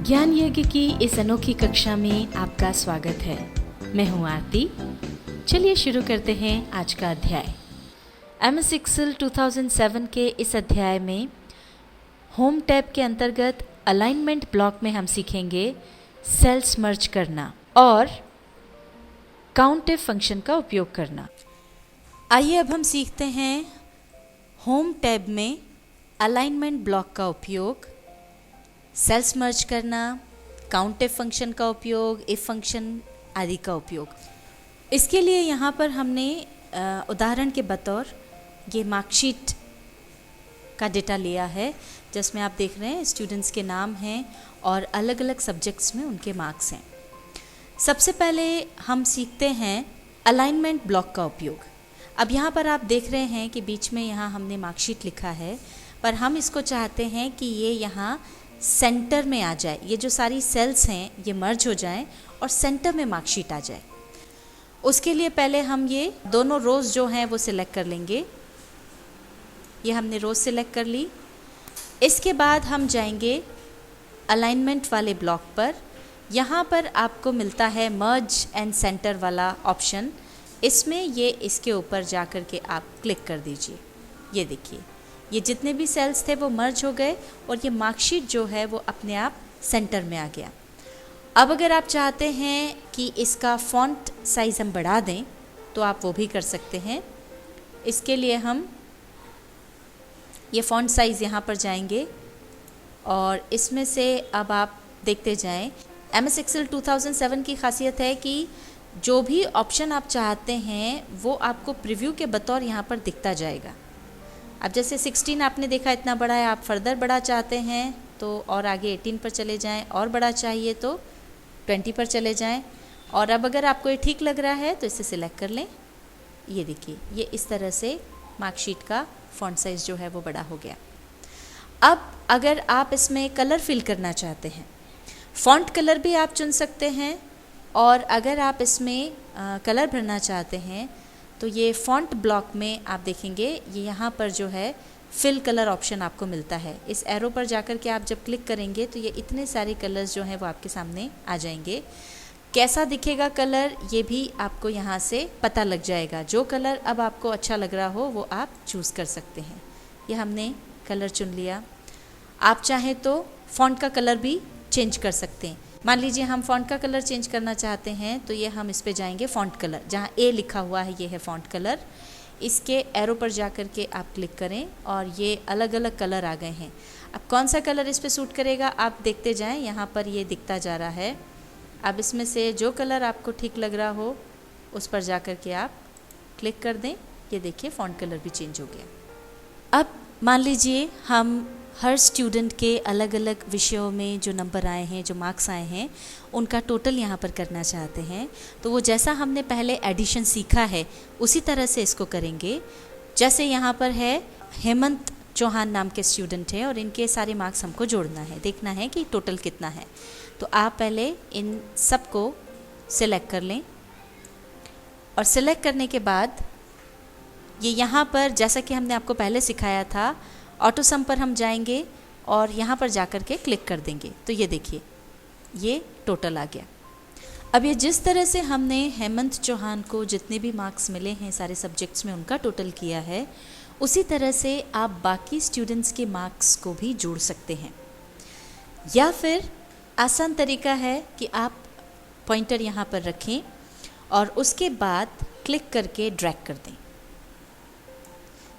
ज्ञान यज्ञ की इस अनोखी कक्षा में आपका स्वागत है। मैं हूं आरती। चलिए शुरू करते हैं आज का अध्याय। MS Excel 2007 के इस अध्याय में होम टैब के अंतर्गत अलाइनमेंट ब्लॉक में हम सीखेंगे सेल्स मर्ज करना और काउंटिव फंक्शन का उपयोग करना। आइए अब हम सीखते हैं होम टैब में अलाइनमेंट ब्लॉक का उपयोग, सेल्स मर्ज करना, काउंटिव फंक्शन का उपयोग, इफ फंक्शन आदि का उपयोग। इसके लिए यहाँ पर हमने उदाहरण के बतौर ये मार्कशीट का डेटा लिया है, जिसमें आप देख रहे हैं स्टूडेंट्स के नाम हैं और अलग अलग सब्जेक्ट्स में उनके मार्क्स हैं। सबसे पहले हम सीखते हैं अलाइनमेंट ब्लॉक का उपयोग। अब यहाँ पर आप देख रहे हैं कि बीच में यहाँ हमने मार्कशीट लिखा है, पर हम इसको चाहते हैं कि ये यहाँ सेंटर में आ जाए। ये जो सारी सेल्स हैं ये मर्ज हो जाएं और सेंटर में मार्कशीट आ जाए। उसके लिए पहले हम ये दोनों रोज़ जो हैं वो सिलेक्ट कर लेंगे। ये हमने रोज़ सिलेक्ट कर ली। इसके बाद हम जाएंगे अलाइनमेंट वाले ब्लॉक पर। यहाँ पर आपको मिलता है मर्ज एंड सेंटर वाला ऑप्शन। इसमें ये इसके ऊपर जा कर के आप क्लिक कर दीजिए। ये देखिए, ये जितने भी सेल्स थे वो मर्ज हो गए और ये मार्कशीट जो है वो अपने आप सेंटर में आ गया। अब अगर आप चाहते हैं कि इसका फ़ॉन्ट साइज़ हम बढ़ा दें तो आप वो भी कर सकते हैं। इसके लिए हम ये फ़ॉन्ट साइज़ यहाँ पर जाएंगे और इसमें से अब आप देखते जाएं। MS Excel 2007 की खासियत है कि जो भी ऑप्शन आप चाहते हैं वो आपको प्रीव्यू के बतौर यहाँ पर दिखता जाएगा। अब जैसे 16 आपने देखा इतना बड़ा है, आप फर्दर बड़ा चाहते हैं तो और आगे 18 पर चले जाएं, और बड़ा चाहिए तो 20 पर चले जाएं। और अब अगर आपको ये ठीक लग रहा है तो इसे सिलेक्ट कर लें। ये देखिए, ये इस तरह से मार्कशीट का फ़ॉन्ट साइज़ जो है वो बड़ा हो गया। अब अगर आप इसमें कलर फिल करना चाहते हैं, फ़ॉन्ट कलर भी आप चुन सकते हैं। और अगर आप इसमें कलर भरना चाहते हैं तो ये फ़ॉन्ट ब्लॉक में आप देखेंगे ये यहाँ पर जो है फिल कलर ऑप्शन आपको मिलता है। इस एरो पर जाकर के आप जब क्लिक करेंगे तो ये इतने सारे कलर्स जो हैं वो आपके सामने आ जाएंगे। कैसा दिखेगा कलर ये भी आपको यहाँ से पता लग जाएगा। जो कलर अब आपको अच्छा लग रहा हो वो आप चूज़ कर सकते हैं। ये हमने कलर चुन लिया। आप चाहें तो फ़ॉन्ट का कलर भी चेंज कर सकते हैं। मान लीजिए हम फ़ॉन्ट का कलर चेंज करना चाहते हैं तो ये हम इस पे जाएंगे फ़ॉन्ट कलर, जहाँ A लिखा हुआ है ये है फ़ॉन्ट कलर। इसके एरो पर जा कर के आप क्लिक करें और ये अलग अलग कलर आ गए हैं। अब कौन सा कलर इस पे सूट करेगा आप देखते जाएं, यहाँ पर ये दिखता जा रहा है। अब इसमें से जो कलर आपको ठीक लग रहा हो उस पर जा कर के आप क्लिक कर दें। ये देखिए फ़ॉन्ट कलर भी चेंज हो गया। अब मान लीजिए हम हर स्टूडेंट के अलग अलग विषयों में जो नंबर आए हैं, जो मार्क्स आए हैं, उनका टोटल यहाँ पर करना चाहते हैं। तो वो जैसा हमने पहले एडिशन सीखा है उसी तरह से इसको करेंगे। जैसे यहाँ पर है हेमंत चौहान नाम के स्टूडेंट हैं और इनके सारे मार्क्स हमको जोड़ना है, देखना है कि टोटल कितना है। तो आप पहले इन सब को सिलेक्ट कर लें और सिलेक्ट करने के बाद ये यहाँ पर जैसा कि हमने आपको पहले सिखाया था ऑटो सम पर हम जाएंगे और यहाँ पर जाकर के क्लिक कर देंगे। तो ये देखिए ये टोटल आ गया। अब ये जिस तरह से हमने हेमंत चौहान को जितने भी मार्क्स मिले हैं सारे सब्जेक्ट्स में उनका टोटल किया है, उसी तरह से आप बाकी स्टूडेंट्स के मार्क्स को भी जोड़ सकते हैं। या फिर आसान तरीका है कि आप पॉइंटर यहाँ पर रखें और उसके बाद क्लिक करके ड्रैग कर दें।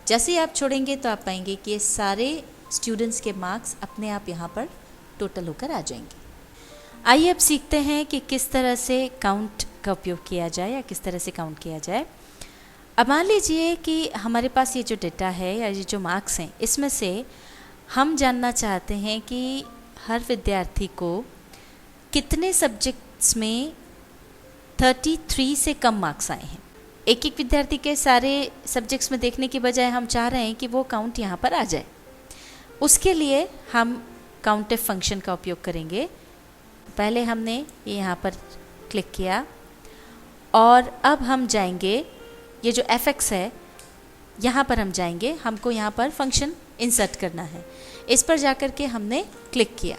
जैसे ही आप छोड़ेंगे तो आप पाएंगे कि ये सारे स्टूडेंट्स के मार्क्स अपने आप यहाँ पर टोटल होकर आ जाएंगे। आइए अब सीखते हैं कि किस तरह से काउंट का उपयोग किया जाए या किस तरह से काउंट किया जाए। अब मान लीजिए कि हमारे पास ये जो डेटा है या ये जो मार्क्स हैं, इसमें से हम जानना चाहते हैं कि हर विद्यार्थी को कितने सब्जेक्ट्स में 33 से कम मार्क्स आए हैं। एक एक विद्यार्थी के सारे सब्जेक्ट्स में देखने की बजाय हम चाह रहे हैं कि वो काउंट यहाँ पर आ जाए। उसके लिए हम काउंटिव फंक्शन का उपयोग करेंगे। पहले हमने ये यहाँ पर क्लिक किया और अब हम जाएंगे, ये जो fx है यहाँ पर हम जाएंगे। हमको यहाँ पर फंक्शन इंसर्ट करना है। इस पर जाकर के हमने क्लिक किया।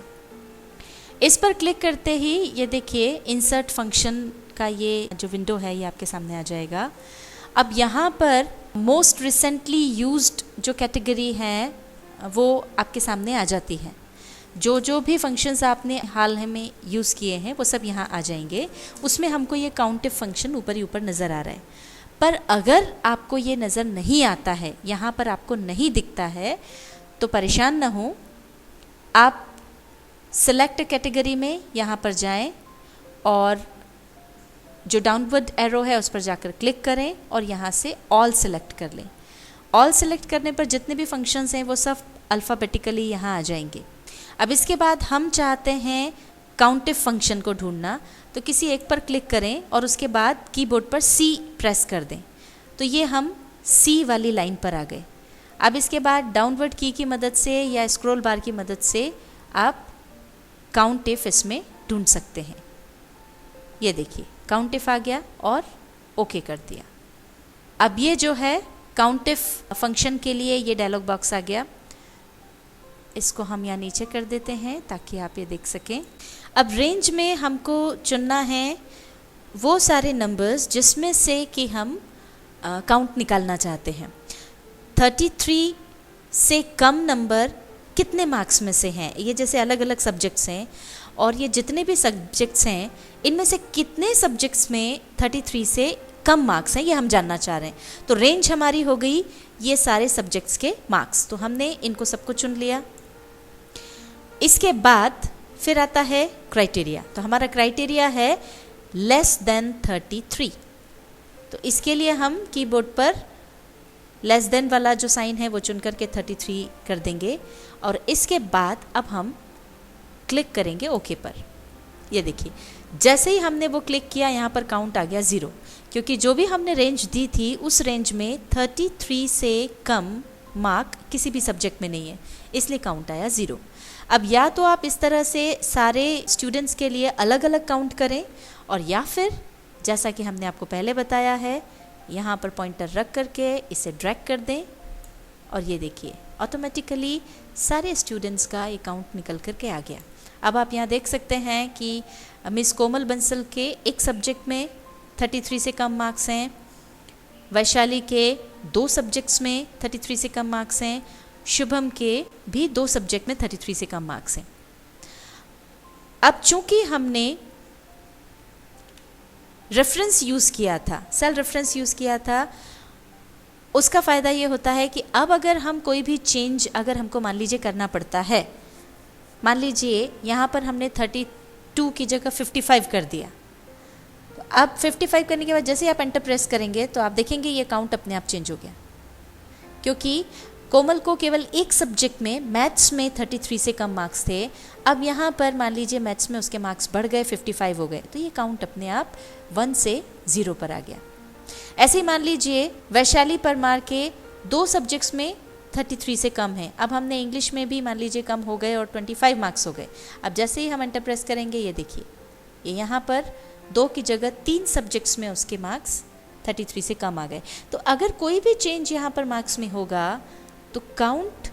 इस पर क्लिक करते ही ये देखिए इंसर्ट फंक्शन का ये जो विंडो है ये आपके सामने आ जाएगा। अब यहाँ पर मोस्ट रिसेंटली यूज्ड जो कैटेगरी है वो आपके सामने आ जाती है। जो भी फंक्शंस आपने हाल ही में यूज़ किए हैं वो सब यहाँ आ जाएंगे। उसमें हमको ये काउंटिव फंक्शन ऊपर ही ऊपर नज़र आ रहा है। पर अगर आपको ये नज़र नहीं आता है, यहाँ पर आपको नहीं दिखता है, तो परेशान ना हो, आप सेलेक्ट कैटेगरी में यहाँ पर जाएं और जो डाउनवर्ड एरो है उस पर जाकर क्लिक करें और यहाँ से ऑल सेलेक्ट कर लें। ऑल सेलेक्ट करने पर जितने भी फंक्शंस हैं वो सब अल्फ़ाबेटिकली यहाँ आ जाएंगे। अब इसके बाद हम चाहते हैं काउंटिव फंक्शन को ढूंढना, तो किसी एक पर क्लिक करें और उसके बाद कीबोर्ड पर C प्रेस कर दें। तो ये हम C वाली लाइन पर आ गए। अब इसके बाद डाउनवर्ड की मदद से या स्क्रॉल बार की मदद से आप काउंटिव इसमें ढूंढ सकते हैं। ये देखिए काउंटिव आ गया और ओके कर दिया। अब ये जो है काउंटिव फंक्शन के लिए ये डायलॉग बॉक्स आ गया। इसको हम यहाँ नीचे कर देते हैं ताकि आप ये देख सकें। अब रेंज में हमको चुनना है वो सारे नंबर्स जिसमें से कि हम काउंट निकालना चाहते हैं। 33 से कम नंबर कितने मार्क्स में से हैं, ये जैसे अलग अलग सब्जेक्ट्स हैं और ये जितने भी सब्जेक्ट्स हैं इनमें से कितने सब्जेक्ट्स में 33 से कम मार्क्स हैं ये हम जानना चाह रहे हैं। तो रेंज हमारी हो गई ये सारे सब्जेक्ट्स के मार्क्स। तो हमने इनको सबको चुन लिया। इसके बाद फिर आता है क्राइटेरिया। तो हमारा क्राइटेरिया है लेस देन 33। तो इसके लिए हम कीबोर्ड पर लेस देन वाला जो साइन है वो चुन करके 33 कर देंगे और इसके बाद अब हम क्लिक करेंगे ओके पर। ये देखिए जैसे ही हमने वो क्लिक किया यहाँ पर काउंट आ गया 0, क्योंकि जो भी हमने रेंज दी थी उस रेंज में 33 से कम मार्क किसी भी सब्जेक्ट में नहीं है, इसलिए काउंट आया 0। अब या तो आप इस तरह से सारे स्टूडेंट्स के लिए अलग अलग काउंट करें और या फिर जैसा कि हमने आपको पहले बताया है यहाँ पर पॉइंटर रख करके इसे ड्रैग कर दें और ये देखिए ऑटोमेटिकली सारे स्टूडेंट्स का ये काउंट निकल करके आ गया। अब आप यहाँ देख सकते हैं कि मिस कोमल बंसल के एक सब्जेक्ट में 33 से कम मार्क्स हैं, वैशाली के 2 सब्जेक्ट्स में 33 से कम मार्क्स हैं, शुभम के भी 2 सब्जेक्ट में 33 से कम मार्क्स हैं। अब चूंकि हमने रेफरेंस यूज़ किया था, सेल रेफरेंस यूज़ किया था, उसका फ़ायदा ये होता है कि अब अगर हम कोई भी चेंज अगर हमको मान लीजिए करना पड़ता है, मान लीजिए यहाँ पर हमने 32 की जगह 55 कर दिया, तो अब 55 करने के बाद जैसे ही आप एंटर प्रेस करेंगे तो आप देखेंगे ये काउंट अपने आप चेंज हो गया, क्योंकि कोमल को केवल एक सब्जेक्ट में मैथ्स में 33 से कम मार्क्स थे। अब यहाँ पर मान लीजिए मैथ्स में उसके मार्क्स बढ़ गए, 55 हो गए, तो ये काउंट अपने आप 1 से 0 पर आ गया। ऐसे ही मान लीजिए वैशाली परमार के 2 सब्जेक्ट्स में 33 से कम है, अब हमने इंग्लिश में भी मान लीजिए कम हो गए और 25 मार्क्स हो गए। अब जैसे ही हम एंटर प्रेस करेंगे ये देखिए ये यहाँ पर 2 की जगह 3 सब्जेक्ट्स में उसके मार्क्स 33 से कम आ गए। तो अगर कोई भी चेंज यहाँ पर मार्क्स में होगा तो काउंट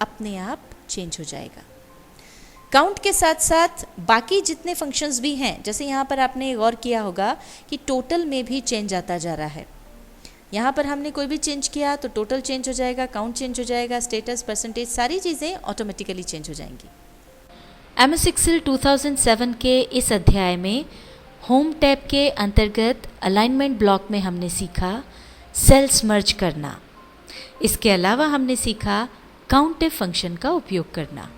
अपने आप चेंज हो जाएगा। काउंट के साथ साथ बाकी जितने फंक्शंस भी हैं, जैसे यहाँ पर आपने गौर किया होगा कि टोटल में भी चेंज आता जा रहा है। यहाँ पर हमने कोई भी चेंज किया तो टोटल चेंज हो जाएगा, काउंट चेंज हो जाएगा, स्टेटस, परसेंटेज, सारी चीज़ें ऑटोमेटिकली चेंज हो जाएंगी। MS Excel 2007 के इस अध्याय में होम टैब के अंतर्गत अलाइनमेंट ब्लॉक में हमने सीखा सेल्स मर्ज करना। इसके अलावा हमने सीखा काउंटिव फंक्शन का उपयोग करना।